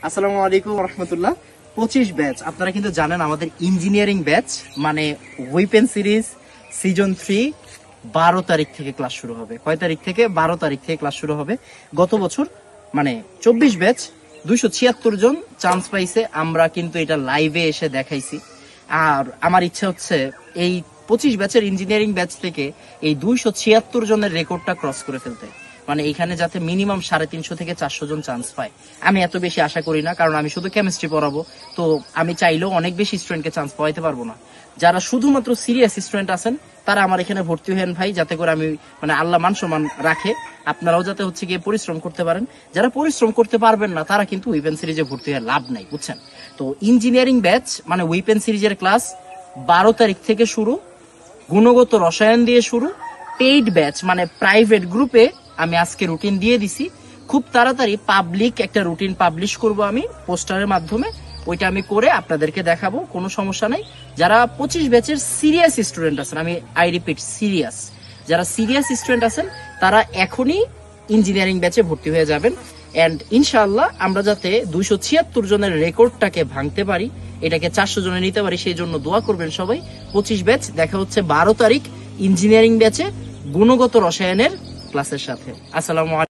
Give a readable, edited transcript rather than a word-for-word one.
আসসালামু আলাইকুম রহমতুল্লাহ। 25 ব্যাচ, আপনারা কিন্তু জানেন আমাদের ইঞ্জিনিয়ারিং ব্যাচ মানে ওয়েপেন সিরিজ সিজন 3 12 তারিখ থেকে ক্লাস শুরু হবে। কয় তারিখ থেকে? 12 তারিখ থেকে ক্লাস শুরু হবে। গত বছর মানে 24 ব্যাচ 276 জন চান্স পাইছে, আমরা কিন্তু এটা লাইভে এসে দেখাইছি। আর আমার ইচ্ছা হচ্ছে এই 25 ব্যাচের ইঞ্জিনিয়ারিং ব্যাচ থেকে এই 276 জনের রেকর্ডটা ক্রস করে ফেলতে, মানে এখানে যাতে মিনিমাম 350 থেকে 400 জন চান্স পায়। আমি এত বেশি আশা করি না, কারণ আমি শুধু কেমিস্ট্রি পড়াবো, তো আমি চাইলেও অনেক বেশি স্টুডেন্টকে চান্স পাওয়াইতে পারবো না। যারা শুধুমাত্র সিরিয়াস স্টুডেন্ট আছেন তারা আমার এখানে ভর্তি হন ভাই, যাতে করে আমি মানে আল্লাহ মান সম্মান রাখে, আপনারাও যাতে হচ্ছে গিয়ে পরিশ্রম করতে পারেন। যারা পরিশ্রম করতে পারবেন না তারা কিন্তু উইপেন সিরিজে ভর্তি হয়ে লাভ নাই, বুঝছেন? তো ইঞ্জিনিয়ারিং ব্যাচ মানে উইপেন সিরিজের ক্লাস 12 তারিখ থেকে শুরু, গুণগত রসায়ন দিয়ে শুরু। পেইড ব্যাচ মানে প্রাইভেট গ্রুপে আমি আজকে রুটিন দিয়ে দিছি, খুব তাড়াতাড়ি পাবলিক একটা রুটিন পাবলিশ করব আমি পোস্টারের মাধ্যমে, ওইটা আমি করে আপনাদেরকে দেখাবো, কোনো সমস্যা নাই। যারা 25 ব্যাচের সিরিয়াস স্টুডেন্ট আছেন, আমি আই রিপিট সিরিয়াস, যারা সিরিয়াস স্টুডেন্ট আছেন তারা এখনই ইঞ্জিনিয়ারিং ব্যাচে ভর্তি হয়ে যাবেন। এন্ড ইনশাআল্লাহ আমরা যাতে 276 জনের রেকর্ডটাকে ভাঙতে পারি, এটাকে 400 জনে নিতে পারি, সেই জন্য দোয়া করবেন সবাই। 25 ব্যাচ দেখা হচ্ছে 12 তারিখ ইঞ্জিনিয়ারিং ব্যাচে গুণগত রসায়নের ক্লাসের সাথে। আসসালামু আলাইকুম।